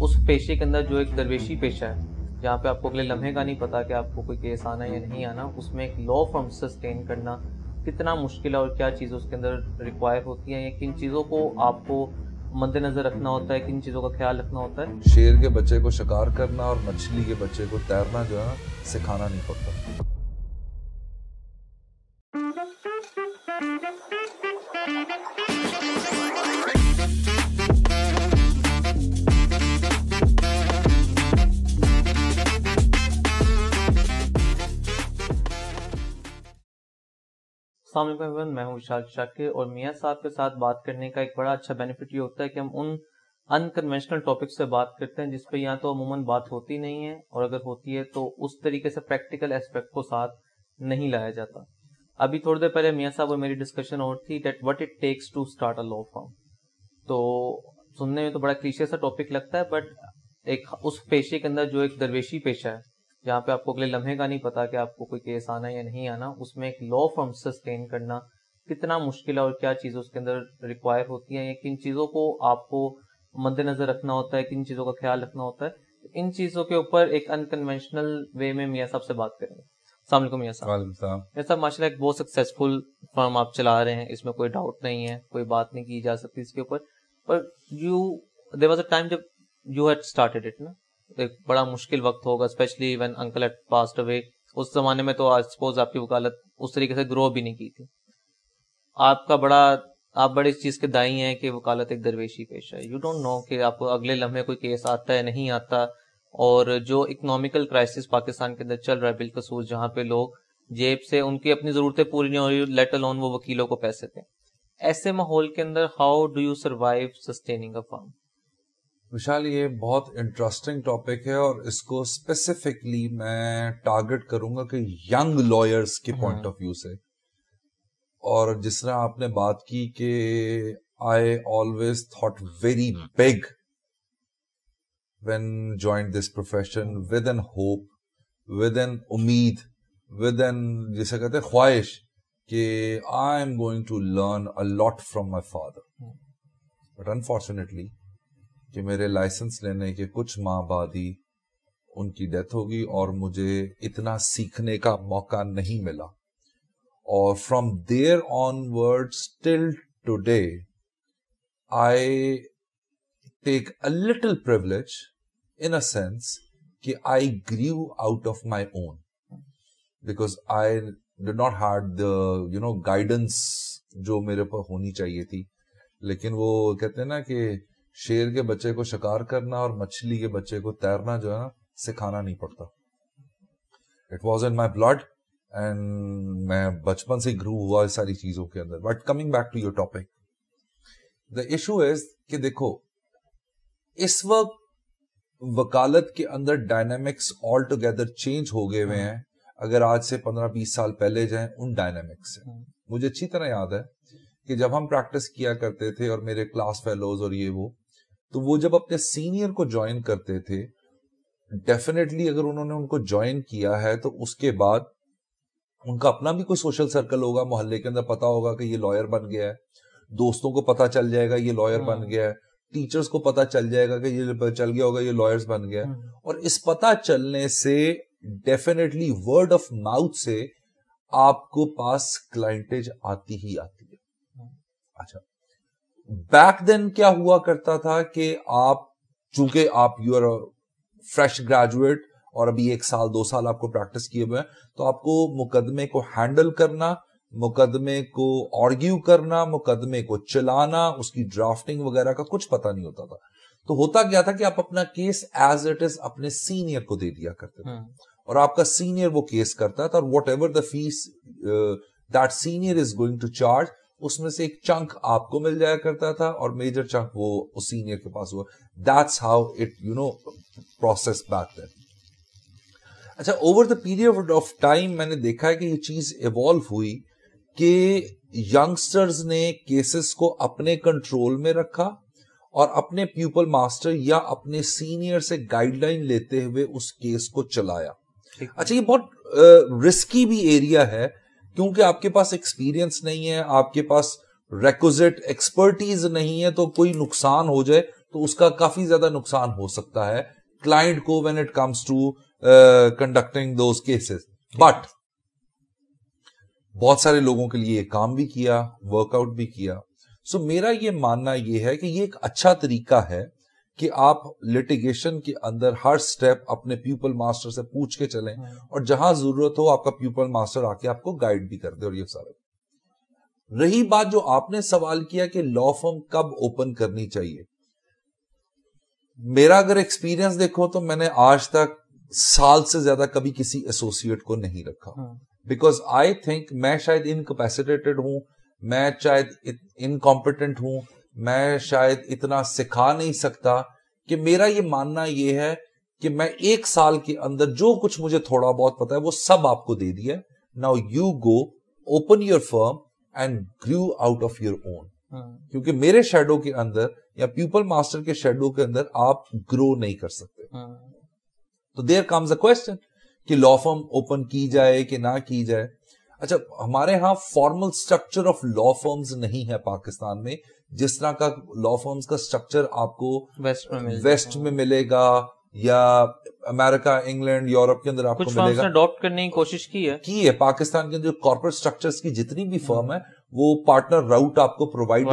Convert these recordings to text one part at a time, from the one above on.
اس پیشے کے اندر جو ایک درویشی پیشہ ہے جہاں پہ آپ کو اگلے لمحے کا نہیں پتا کہ آپ کو کوئی کیس آنا یا نہیں آنا، اس میں ایک لا فرم سسٹین کرنا کتنا مشکل ہے اور کیا چیزیں اس کے اندر ریکوائر ہوتی ہیں، یا کن چیزوں کو آپ کو مد نظر رکھنا ہوتا ہے، کن چیزوں کا خیال رکھنا ہوتا ہے. شیر کے بچے کو شکار کرنا اور مچھلی کے بچے کو تیرنا جو ہے سکھانا نہیں پڑتا. السلام علیکم، میں ہوں وشال شاکر، اور میاں صاحب کے ساتھ بات کرنے کا ایک بڑا اچھا بینیفٹ یہ ہوتا ہے کہ ہم ان انکنونشنل ٹاپک سے بات کرتے ہیں جس پہ یا تو عموماً بات ہوتی نہیں ہے، اور اگر ہوتی ہے تو اس طریقے سے پریکٹیکل اسپیکٹ کو ساتھ نہیں لایا جاتا. ابھی تھوڑی دیر پہلے میاں صاحب اور میری ڈسکشن اور تھی that what it takes to start a law firm. تو سننے میں تو بڑا کلیشے سا ٹاپک لگتا ہے، بٹ ایک اس پیشے کے اندر جو ایک درویشی پیشہ ہے جہاں پہ آپ کو اگلے لمحے کا نہیں پتا کہ آپ کو کوئی کیس آنا یا نہیں آنا، اس میں ایک لا فرم سسٹین کرنا کتنا مشکل ہے اور کیا چیزیں اس کے اندر ریکوائر ہوتی ہیں، یا کن چیزوں کو آپ کو مد نظر رکھنا ہوتا ہے، کن چیزوں کا خیال رکھنا ہوتا ہے. ان چیزوں کے اوپر ایک انکنونشنل وے میں میاں صاحب سے بات کریں گے. السلام علیکم میاں صاحب. وعلیکم السلام. میاں صاحب ماشاء اللہ ایک بہت سکسیزفل فرم آپ چلا رہے ہیں، اس میں کوئی ڈاؤٹ نہیں ہے، کوئی بات نہیں کی جا سکتی اس کے اوپر. پر there was a time جب you had started it نا، ایک بڑا مشکل وقت ہوگا especially when uncle had passed away. اس زمانے میں تو I suppose آپ کی وکالت اس طریقے سے گرو بھی نہیں کی تھی. آپ بڑے اس چیز کے دائی ہیں کہ وکالت ایک درویشی پیشہ ہے. یو ڈونٹ نو کہ آپ کو اگلے لمحے کوئی کیس آتا ہے نہیں آتا، اور جو اکنامیکل کرائسس پاکستان کے اندر چل رہا ہے بالخصوص، جہاں پہ لوگ جیب سے ان کی اپنی ضرورتیں پوری نہیں ہو رہی، لیٹ الون وہ وکیلوں کو پیسے دیں. ایسے ماحول کے اندر how do you survive sustaining a firm? Vishal, یہ بہت انٹرسٹنگ ٹاپک ہے، اور اس کو اسپیسیفکلی میں ٹارگٹ کروں گا کہ ینگ لائرز کے پوائنٹ آف ویو سے. اور جس طرح آپ نے بات کی کہ I always thought very big when join this profession, with an hope, with an امید، ود این جسے کہتے ہیں خواہش کہ I am going to learn a lot from my father. But unfortunately کہ میرے لائسنس لینے کے کچھ ماہ بعد ہی ان کی ڈیتھ ہوگی، اور مجھے اتنا سیکھنے کا موقع نہیں ملا. اور from there onward till today I take a little privilege in a sense کہ I grew out of my own, because I did not had the guidance جو میرے پر ہونی چاہیے تھی. لیکن وہ کہتے ہیں نا کہ شیر کے بچے کو شکار کرنا اور مچھلی کے بچے کو تیرنا جو ہے نا سکھانا نہیں پڑتا. It was in my blood, and میں بچپن سے گرو ہوا اس ساری چیزوں کے اندر. But coming back to your topic, the issue is کہ دیکھو اس وقت وکالت کے اندر ڈائنامکس آل ٹوگیدر چینج ہو گئے ہوئے ہیں. اگر آج سے 15-20 سال پہلے جائیں ان ڈائنامکس سے، مجھے اچھی طرح یاد ہے کہ جب ہم پریکٹس کیا کرتے تھے اور میرے کلاس فیلوز اور یہ وہ، تو وہ جب اپنے سینئر کو جوائن کرتے تھے، ڈیفینیٹلی اگر انہوں نے ان کو جوائن کیا ہے تو اس کے بعد ان کا اپنا بھی کوئی سوشل سرکل ہوگا، محلے کے اندر پتا ہوگا کہ یہ لائر بن گیا ہے، دوستوں کو پتا چل جائے گا یہ لائر بن گیا ہے، ٹیچرز کو پتا چل جائے گا کہ یہ چل گیا ہوگا یہ لائرز بن گیا ہے. اور اس پتا چلنے سے ڈیفینیٹلی ورڈ آف ماؤتھ سے آپ کو پاس کلائنٹیج آتی ہی آتی ہے. اچھا، بیک دین کیا ہوا کرتا تھا کہ آپ چونکہ آپ یو آر فریش گریجویٹ اور ابھی 1 سال 2 سال آپ کو پریکٹس کیے ہوئے ہیں، تو آپ کو مقدمے کو ہینڈل کرنا، مقدمے کو آرگیو کرنا، مقدمے کو چلانا، اس کی ڈرافٹنگ وغیرہ کا کچھ پتا نہیں ہوتا تھا. تو ہوتا کیا تھا کہ آپ اپنا کیس ایز اٹ از اپنے سینئر کو دے دیا کرتے تھے، اور آپ کا سینئر وہ کیس کرتا تھا، اور whatever the fees that senior is going to charge, اس میں سے ایک چنک آپ کو مل جایا کرتا تھا اور میجر چنک وہ اس سینئر کے پاس ہوا. That's how it process back then. اچھا، over the period of time میں نے دیکھا ہے کہ یہ چیز ایوالو ہوئی کہ ینگسٹرز نے کیسز کو اپنے کنٹرول میں رکھا اور اپنے پیپل ماسٹر یا اپنے سینئر سے گائیڈ لائن لیتے ہوئے اس کیس کو چلایا. اچھا، یہ بہت رسکی بھی ایریا ہے کیونکہ آپ کے پاس ایکسپیرینس نہیں ہے، آپ کے پاس ریکوزٹ ایکسپرٹیز نہیں ہے، تو کوئی نقصان ہو جائے تو اس کا کافی زیادہ نقصان ہو سکتا ہے کلائنٹ کو when it comes to conducting those cases. But بہت سارے لوگوں کے لیے کام بھی کیا, ورک آؤٹ بھی کیا. سو میرا یہ ماننا یہ ہے کہ یہ ایک اچھا طریقہ ہے کہ آپ لٹیگیشن کے اندر ہر سٹیپ اپنے پیپل ماسٹر سے پوچھ کے چلیں, اور جہاں ضرورت ہو آپ کا پیپل ماسٹر آ کے آپ کو گائیڈ بھی کر دے. اور یہ سارا رہی بات جو آپ نے سوال کیا کہ لا فرم کب اوپن کرنی چاہیے, میرا اگر ایکسپیرینس دیکھو تو میں نے آج تک سال سے زیادہ کبھی کسی ایسوسیٹ کو نہیں رکھا, بیکاز آئی تھنک میں شاید انکیپیسیٹیڈ ہوں, میں شاید انکمپیٹنٹ ہوں, میں شاید اتنا سکھا نہیں سکتا, کہ میرا یہ ماننا یہ ہے کہ میں 1 سال کے اندر جو کچھ مجھے تھوڑا بہت پتا ہے وہ سب آپ کو دے دیا. Now you go open your firm and grow out of your own. کیونکہ میرے شیڈو کے اندر یا پیپل ماسٹر کے شیڈو کے اندر آپ گرو نہیں کر سکتے. تو دیر کمز اے کوسچن کہ لا فرم اوپن کی جائے کہ نہ کی جائے. اچھا, ہمارے ہاں formal structure of law firms نہیں ہے پاکستان میں, جس طرح کا لا فرمز کا اسٹرکچر آپ کو ویسٹ میں ملے گا یا امریکہ, انگلینڈ, یورپ کے اندر آپ کو ملے گا. اڈاپٹ کرنے کی کوشش کی ہے پاکستان کے اندر کارپوریٹ اسٹرکچرز کی جتنی بھی فرم ہے وہ پارٹنر راؤٹ آپ کو پرووائڈ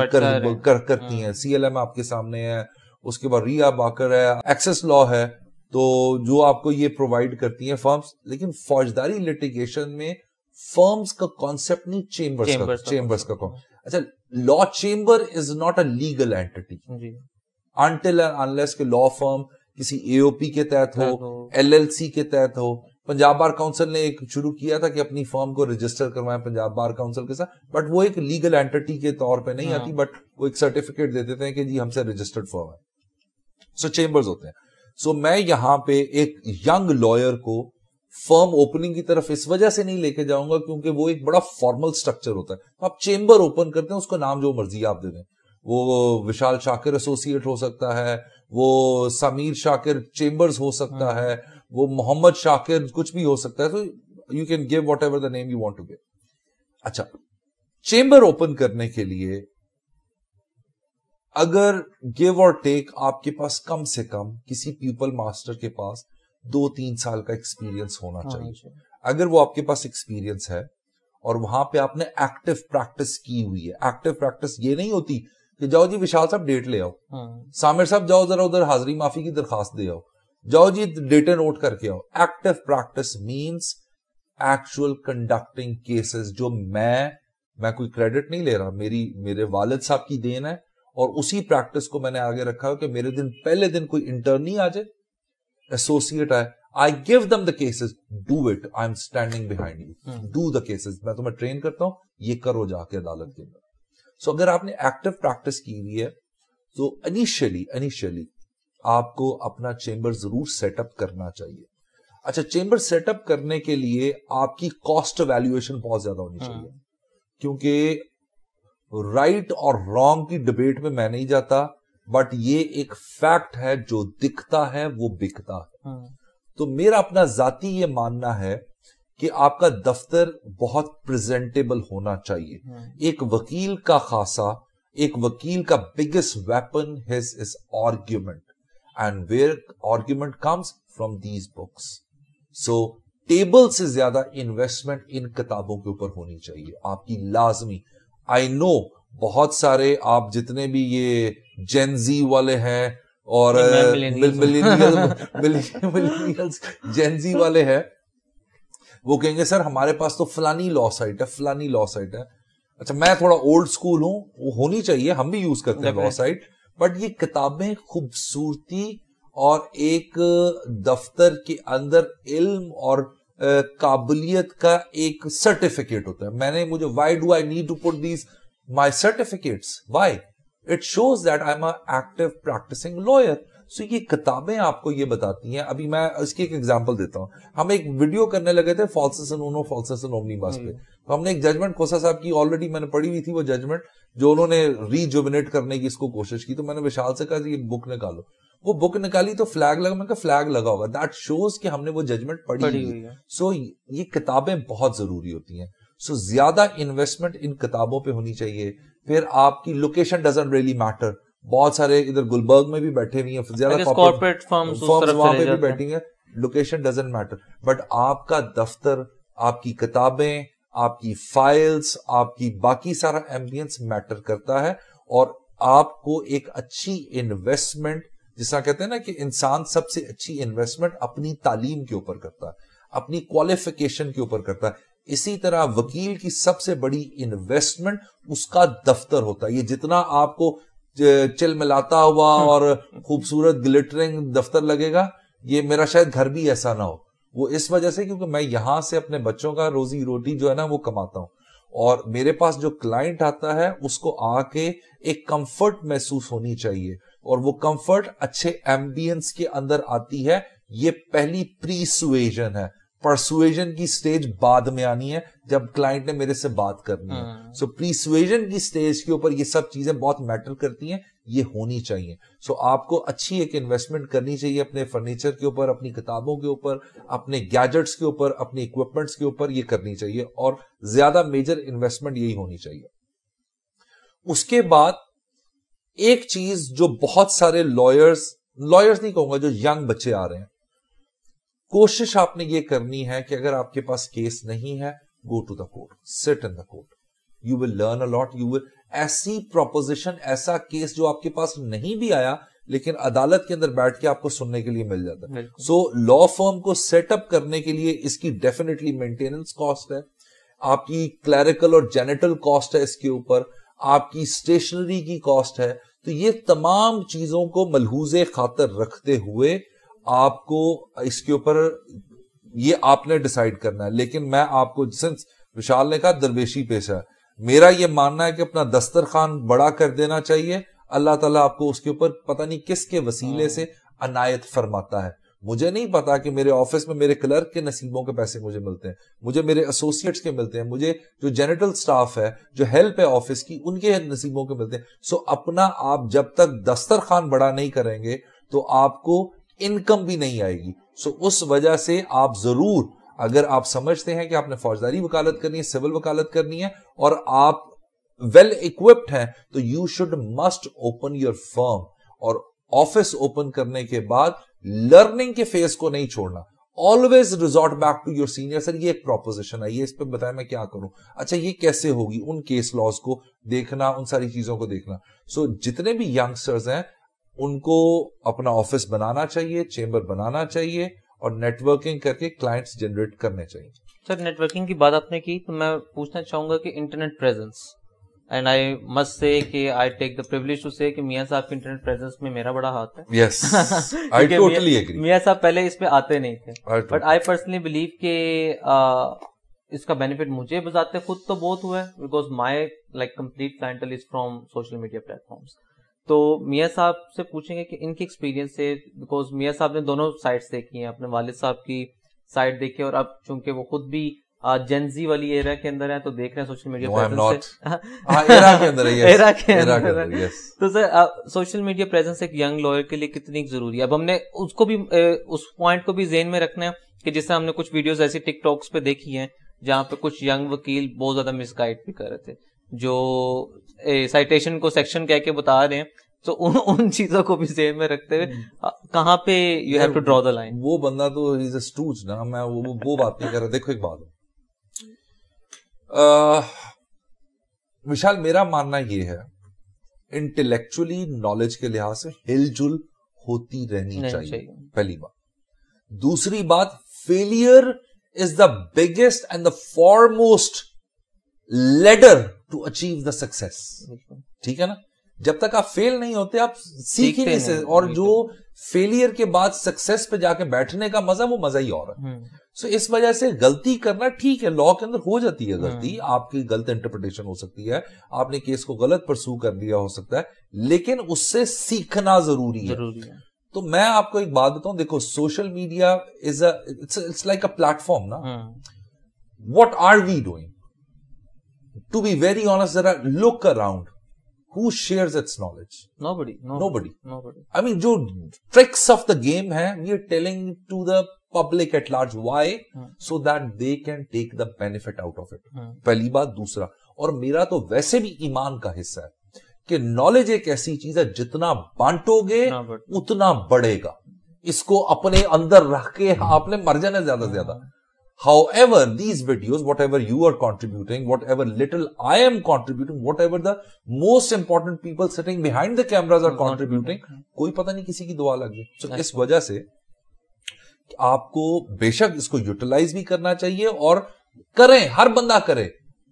کرتی ہیں. سی ایل ایم آپ کے سامنے ہے, اس کے بعد ریا باکر ہے, ایکسس لا ہے, تو جو آپ کو یہ پرووائڈ کرتی ہیں فرمز. لیکن فوجداری لٹیگیشن میں فرمز کا کانسیپٹ نہیں, چیمبرز کا. اچھا, law chamber is not a legal entity until and unless کہ لا فرم کسی اے او پی کے تحت ہو, ایل ایل سی کے تحت ہو. پنجاب بار کاؤنسل نے ایک شروع کیا تھا کہ اپنی فرم کو رجسٹر کروائیں پنجاب بار کاؤنسل کے ساتھ, بٹ وہ ایک لیگل اینٹی کے طور پہ نہیں آتی, بٹ وہ ایک سرٹیفکیٹ دے دیتے ہیں کہ جی ہم سے رجسٹرڈ فرم ہے. سو چیمبرز ہوتے ہیں. سو میں یہاں پہ ایک ینگ لائر کو فرم اوپننگ کی طرف اس وجہ سے نہیں لے کے جاؤں گا کیونکہ وہ ایک بڑا فارمل سٹرکچر ہوتا ہے. آپ چیمبر اوپن کرتے ہیں, اس کا نام جو مرضی آپ دے دیں, وہ وشال شاکر ایسوسیٹ ہو سکتا ہے, وہ سمیر شاکر چیمبرز ہو سکتا ہے, وہ محمد شاکر کچھ بھی ہو سکتا ہے. تو you can give whatever the name you want to give. اچھا, چیمبر اوپن کرنے کے لیے اگر گیو اور ٹیک آپ کے پاس کم سے کم کسی پیپل ماسٹر کے پاس 2-3 سال کا ایکسپیرینس ہونا چاہیے. اگر وہ آپ کے پاس ایکسپیرینس ہے اور وہاں پہ آپ نے ایکٹیو پریکٹس کی ہوئی ہے. ایکٹیو پریکٹس یہ نہیں ہوتی کہ جاؤ جی وشال صاحب ڈیٹ لے آؤ, سامر صاحب جاؤ ذرا ادھر حاضری معافی کی درخواست دے آؤ, جاؤ جی ڈیٹا نوٹ کر کے آؤ. Active practice means actual conducting cases. جو میں کوئی کریڈٹ نہیں لے رہا, میرے والد صاحب کی دین ہے, اور اسی پریکٹس کو میں نے آگے رکھا ہے کہ میرے پہلے دن کوئی انٹرنی آ جائے, ایسوسیٹ آئے, I give them the cases, do it, I'm standing behind you, do the cases. میں تمہیں ٹرین کرتا ہوں, یہ کرو جا کے عدالت کے اندر. سو اگر آپ نے ایکٹیو پریکٹس کی ہوئی ہے تو انیشلی آپ کو اپنا چیمبر ضرور سیٹ اپ کرنا چاہیے. اچھا, چیمبر سیٹ اپ کرنے کے لیے آپ کی کاسٹ ویلیویشن بہت زیادہ ہونی چاہیے, کیونکہ رائٹ اور رانگ کی ڈبیٹ میں نہیں جاتا, بٹ یہ ایک فیکٹ ہے, جو دکھتا ہے وہ بکتا ہے. تو میرا اپنا ذاتی یہ ماننا ہے کہ آپ کا دفتر بہت پریزنٹیبل ہونا چاہیے. ایک وکیل کا خاصا, ایک وکیل کا biggest weapon his argument, and where argument comes from these books. So table سے زیادہ انویسٹمنٹ ان کتابوں کے اوپر ہونی چاہیے آپ کی لازمی. آئی نو بہت سارے آپ جتنے بھی یہ جینزی والے ہیں اور جینزی والے ہیں, وہ کہیں گے سر ہمارے پاس تو فلانی لا سائٹ ہے, فلانی لا سائٹ ہے. اچھا, میں تھوڑا اولڈ سکول ہوں, وہ ہونی چاہیے, ہم بھی یوز کرتے ہیں لا سائٹ, بٹ یہ کتابیں خوبصورتی اور ایک دفتر کے اندر علم اور قابلیت کا ایک سرٹیفکیٹ ہوتا ہے. مجھے why do I need to put these my certificates? Why? It shows that I'm an active practicing lawyer. So یہ کتابیں آپ کو یہ بتاتی ہیں. ابھی میں اس کی ایک ایگزامپل دیتا ہوں. ہم ایک ویڈیو کرنے لگے تھے فالسس ان اونو فالسس ان اومنیبس پہ, تو ہم نے ایک ججمنٹ کھوسا صاحب کی آلریڈی میں نے پڑھی ہوئی تھی, وہ ججمنٹ جو انہوں نے ریجوینیٹ کرنے کی اس کو کوشش کی. تو میں نے وشال سے کہا یہ بک نکالو, وہ بک نکالی تو فلیگ لگا, میں کہا فلیگ لگا ہوگا, دیٹ شوز کہ ہم نے وہ ججمنٹ پڑھی ہوئی ہے. سو یہ کتابیں بہت ضروری ہوتی ہیں. سو زیادہ انویسٹمنٹ ان کتابوں پہ ہونی چاہیے. پھر آپ کی لوکیشن ڈزنٹ ریئلی میٹر, بہت سارے ادھر گلبرگ میں بھی بیٹھے ہوئے ہیں, زیادہ کارپوریٹ فرمز وہاں پہ بھی بیٹھی ہیں. لوکیشن ڈزنٹ میٹر, بٹ آپ کا دفتر, آپ کی کتابیں, آپ کی فائلز, آپ کی باقی سارا ایمبینس میٹر کرتا ہے. اور آپ کو ایک اچھی انویسٹمنٹ, جس طرح کہتے ہیں نا کہ انسان سب سے اچھی انویسٹمنٹ اپنی تعلیم کے اوپر کرتا ہے, اپنی کوالیفیکیشن کے اوپر کرتا ہے. اسی طرح وکیل کی سب سے بڑی انویسٹمنٹ اس کا دفتر ہوتا ہے. یہ جتنا آپ کو چل ملاتا ہوا اور خوبصورت گلٹرنگ دفتر لگے گا, یہ میرا شاید گھر بھی ایسا نہ ہو. وہ اس وجہ سے کیونکہ میں یہاں سے اپنے بچوں کا روزی روٹی جو ہے نا وہ کماتا ہوں, اور میرے پاس جو کلائنٹ آتا ہے اس کو آ کے ایک کمفرٹ محسوس ہونی چاہیے, اور وہ کمفرٹ اچھے ایمبینس کے اندر آتی ہے. یہ پہلی پرسویژن ہے. پرسویژن کی سٹیج بعد میں آنی ہے جب کلائنٹ نے میرے سے بات کرنی ہے. سو پرسویژن کی سٹیج کے اوپر یہ سب چیزیں بہت میٹر کرتی ہیں, یہ ہونی چاہیے. سو آپ کو اچھی ایک انویسٹمنٹ کرنی چاہیے اپنے فرنیچر کے اوپر, اپنی کتابوں کے اوپر, اپنے گیجٹس کے اوپر, اپنے اکوپمنٹس کے اوپر, یہ کرنی چاہیے, اور زیادہ میجر انویسٹمنٹ یہی ہونی چاہیے. اس کے بعد ایک چیز جو بہت سارے لائرز نہیں کہوں گا, جو ینگ بچے آ رہے ہیں, کوشش آپ نے یہ کرنی ہے کہ اگر آپ کے پاس کیس نہیں ہے, go to the court, sit in the court, you will learn a lot. You will ایسی پروپوزیشن, ایسا کیس جو آپ کے پاس نہیں بھی آیا لیکن عدالت کے اندر بیٹھ کے آپ کو سننے کے لیے مل جاتا ہے. سو لا فرم کو سیٹ اپ کرنے کے لیے اس کی ڈیفینیٹلی مینٹیننس کاسٹ ہے, آپ کی کلیریکل اور جینیٹل کاسٹ ہے, اس کے اوپر آپ کی اسٹیشنری کی کاسٹ ہے. تو یہ تمام چیزوں کو ملحوظ خاطر رکھتے ہوئے آپ کو اس کے اوپر یہ آپ نے ڈیسائیڈ کرنا ہے. لیکن میں آپ کو, جس وشال نے کہا درویشی پیشہ ہے, میرا یہ ماننا ہے کہ اپنا دسترخوان بڑا کر دینا چاہیے. اللہ تعالیٰ آپ کو اس کے اوپر پتہ نہیں کس کے وسیلے سے عنایت فرماتا ہے. مجھے نہیں پتا کہ میرے آفس میں میرے کلرک کے نصیبوں کے پیسے مجھے ملتے ہیں, مجھے میرے ایسوسیٹس کے ملتے ہیں, مجھے جو جینیٹل سٹاف ہے, جو ہیلپ ہے آفس کی, ان کے نصیبوں کے ملتے ہیں. سو اپنا آپ جب تک دسترخوان بڑا نہیں کریں گے تو آپ کو انکم بھی نہیں آئے گی. سو اس وجہ سے آپ ضرور, اگر آپ سمجھتے ہیں کہ آپ نے فوجداری وکالت کرنی ہے, سول وکالت کرنی ہے, اور آپ ویل اکوپڈ ہیں, تو you should must open your firm. اور آفس اوپن کرنے کے بعد لرننگ کے فیز کو نہیں چھوڑنا. Always resort back to your senior. Sir یہ ایک پروپوزیشن ہے, یہ اس پہ بتائیں میں کیا کروں, اچھا یہ کیسے ہوگی, ان کیس لاز کو دیکھنا, ان ساری چیزوں کو دیکھنا. سو جتنے بھی ینگسٹرز ہیں ان کو اپنا آفس بنانا چاہیے, چیمبر بنانا چاہیے, اور نیٹ ورکنگ کر کے کلائنٹس جنریٹ کرنے چاہیے. سر نیٹ ورکنگ کی بات آپ نے کی, تو میں پوچھنا چاہوں گا کہ internet presence, and I must سے کہ آئی ٹیک دا پریولیج ٹو سے کہ میاں صاحب کی انٹرنیٹ پریزنس میں میرا بڑا ہاتھ ہے. یس, آئی ٹوٹلی ایگری. میاں صاحب پہلے اس پہ آتے نہیں تھے, بٹ آئی پرسنلی بلیو کہ اس کا بینیفٹ مجھے بذات خود تو بہت ہوا ہے, because my like complete clientele is from social media پلیٹ فارمس. تو میاں صاحب سے پوچھیں گے کہ ان کی ایکسپیرینس سے, بیکاز میاں صاحب نے دونوں سائڈس دیکھی ہیں, اپنے والد صاحب کی سائڈ دیکھی, اور اب چونکہ وہ خود بھی جنزی والی ایرا کے اندر ہیں تو دیکھ رہے ہیں سوشل میڈیا پریزنس سے. تو سر سوشل میڈیا پریزنس ایک ینگ لائر کے لیے کتنی ضروری ہے؟ اب ہم نے اس کو بھی, اس پوائنٹ کو بھی ذہن میں رکھنا ہے کہ جس سے ہم نے کچھ ویڈیوز ایسی ٹک ٹاکس پہ دیکھی ہیں جہاں پہ کچھ ینگ وکیل بہت زیادہ مس گائڈ بھی کر رہے تھے, جو سائٹیشن کو سیکشن کہہ کے بتا رہے ہیں. تو ان چیزوں کو بھی ذہن میں رکھتے ہوئے کہاں پہ you have to draw the line. وہ بندہ تو از اے اسٹوج نا, میں وہ بات نہیں کر رہا. دیکھو ایک بات وشال, میرا ماننا یہ ہے انٹلیکچولی نالج کے لحاظ سے ہل جل ہوتی رہنی چاہیے, پہلی بات. دوسری بات, failure is the biggest and the foremost leader to achieve the success. ٹھیک ہے نا, جب تک آپ فیل نہیں ہوتے آپ سیکھ ہی نہیں سکتے, اور جو فیلئر کے بعد سکسیس پہ جا کے بیٹھنے کا مزہ, وہ مزہ ہی اور ہے. سو اس وجہ سے غلطی کرنا ٹھیک ہے, لا کے اندر ہو جاتی ہے غلطی, آپ کی غلط انٹرپریٹیشن ہو سکتی ہے, آپ نے کیس کو غلط پرسو کر دیا ہو سکتا ہے, لیکن اس سے سیکھنا ضروری ہے. تو میں آپ کو ایک بات بتاؤں, دیکھو social media is it's like a platform نا. What are we doing? To be very honest, ذرا look around. Who shares its knowledge? Nobody. I mean, جو tricks of the game ہیں, we are telling to the public at large. Why? So that they can take the benefit out of it. پہلی بات. دوسرا, اور میرا تو ویسے بھی ایمان کا حصہ ہے کہ نالج ایک ایسی چیز ہے جتنا بانٹو گے اتنا بڑھے گا. اس کو اپنے اندر رکھ کے آپ نے مر جانا زیادہ سے زیادہ. However, these videos, whatever you are contributing, whatever little I am contributing, whatever the most important people sitting behind the cameras are contributing, کوئی پتہ نہیں کسی کی دعا لگ گئی. So اس وجہ سے آپ کو بے شک اس کو یوٹیلائز بھی کرنا چاہیے اور کریں, ہر بندہ کرے.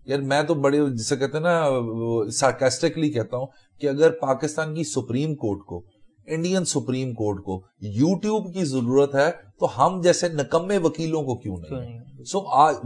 یار میں تو بڑے جسے کہتے ہیں نا سارکاسٹکلی کہتا ہوں کہ اگر پاکستان کی سپریم کورٹ کو, انڈین سپریم کورٹ کو یوٹیوب کی ضرورت ہے تو ہم جیسے نکمے وکیلوں کو کیوں نہیں. سو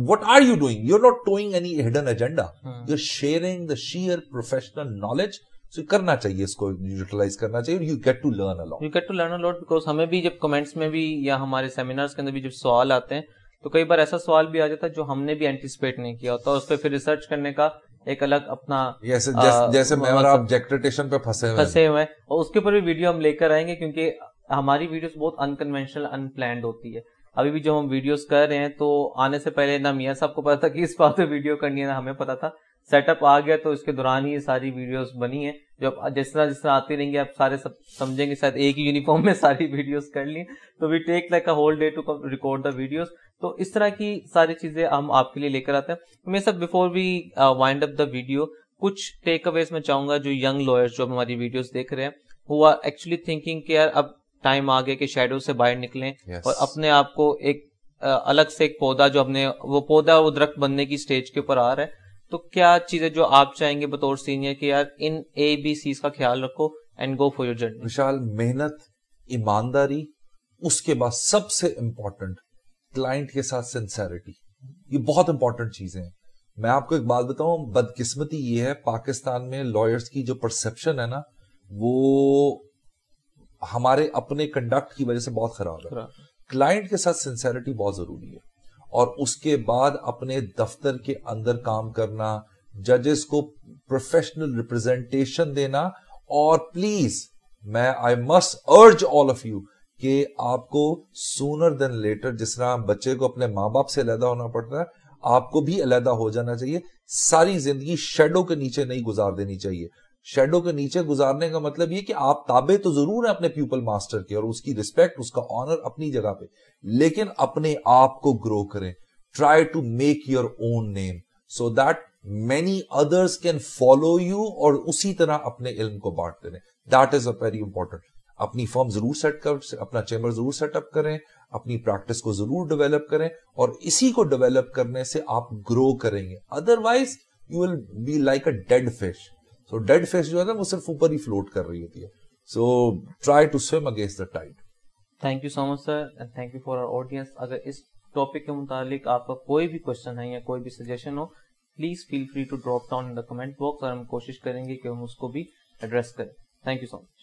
what are you doing? You're not doing any hidden agenda. You're sharing the sheer professional knowledge. So کرنا چاہیے, اس کو یوٹیلائز کرنا چاہیے. You get to learn a lot. You get to learn a lot because ہمیں بھی جب comments میں بھی یا ہمارے سیمینارز کے اندر بھی جب سوال آتے ہیں تو کئی بار ایسا سوال بھی آ جاتا ہے جو ہم نے بھی اینٹیسپیٹ نہیں کیا ہوتا, اور اس پہ پھر ریسرچ کرنے کا ایک الگ اپنا جیسے میں اور آپ جیکٹیشن پہ پھنسے ہوئے ہیں, اور اس کے اوپر بھی ویڈیو ہم لے کر آئیں گے کیونکہ ہماری ویڈیوز بہت انکنونشنل ان پلانڈ ہوتی ہے. ابھی بھی جو ہم ویڈیوز کر رہے ہیں تو آنے سے پہلے نہ میاں صاحب کو پتا تھا کہ اس بات پہ ویڈیو کرنی ہے, نہ ہمیں پتا تھا. سیٹ اپ آ گیا تو اس کے دوران ہی یہ ساری ویڈیوز بنی ہیں جو جس طرح آتی رہیں گے آپ سارے سب سمجھیں گے شاید ایک ہی یونیفارم میں ساری ویڈیوز کر لی, تو we take like a whole day to record the videos. تو اس طرح کی ساری چیزیں ہم آپ کے لیے لے کر آتے ہیں. میں سب before we وائنڈ up the video کچھ ٹیک اویز میں چاہوں گا جو ینگ لائرز جو ہماری ویڈیوز دیکھ رہے ہیں who are actually thinking کہ یار اب ٹائم آ گیا کہ شیڈو سے باہر نکلیں اور اپنے آپ کو ایک الگ سے ایک پودا جو اپنے وہ پودا وہ درخت بننے کی سٹیج کے اوپر آ رہا ہے, تو کیا چیزیں جو آپ چاہیں گے بطور سینئر کہ یار ان ABCs کا خیال رکھو and go for your journey. Vishal, محنت, ایمانداری, اس کے بعد سب سے امپورٹنٹ کلائنٹ کے ساتھ سنسیریٹی. یہ بہت امپورٹنٹ چیزیں ہیں. میں آپ کو ایک بات بتاؤں, بدقسمتی یہ ہے پاکستان میں لائرز کی جو پرسپشن ہے نا وہ ہمارے اپنے کنڈکٹ کی وجہ سے بہت خراب ہے. کلائنٹ کے ساتھ سنسیریٹی بہت ضروری ہے, اور اس کے بعد اپنے دفتر کے اندر کام کرنا, ججز کو پروفیشنل ریپرزینٹیشن دینا, اور پلیز میں I must urge all of you کہ آپ کو سونر دین لیٹر, جس طرح بچے کو اپنے ماں باپ سے علیحدہ ہونا پڑتا ہے, آپ کو بھی علیحدہ ہو جانا چاہیے. ساری زندگی شیڈو کے نیچے نہیں گزار دینی چاہیے. شیڈو کے نیچے گزارنے کا مطلب یہ کہ آپ تابع تو ضرور ہیں اپنے پیپل ماسٹر کے, اور اس کی رسپیکٹ, اس کا آنر اپنی جگہ پہ, لیکن اپنے آپ کو گرو کریں. Try to make your own name so that many others can follow you, اور اسی طرح اپنے علم کو بانٹتے رہیں. That is a very important. اپنی فرم ضرور سیٹ کر, اپنا چیمبر ضرور سیٹ اپ کریں, اپنی پریکٹس کو ضرور ڈیولپ کریں, اور اسی کو ڈیولپ کرنے سے آپ گرو کریں گے. Otherwise you will be like a dead fish. So dead fish جو ہے نا وہ صرف اوپر ہی فلوٹ کر رہی ہوتی ہے. So try to swim against the tide. Thank you so much sir, and thank you for our audience. اگر اس ٹاپک کے متعلق آپ کا کوئی بھی کوشچن ہے یا کوئی بھی سجیشن ہو, please feel free to drop down in the comment box, اور ہم کوشش کریں گے کہ ہم اس کو بھی ایڈریس کریں. Thank you so much.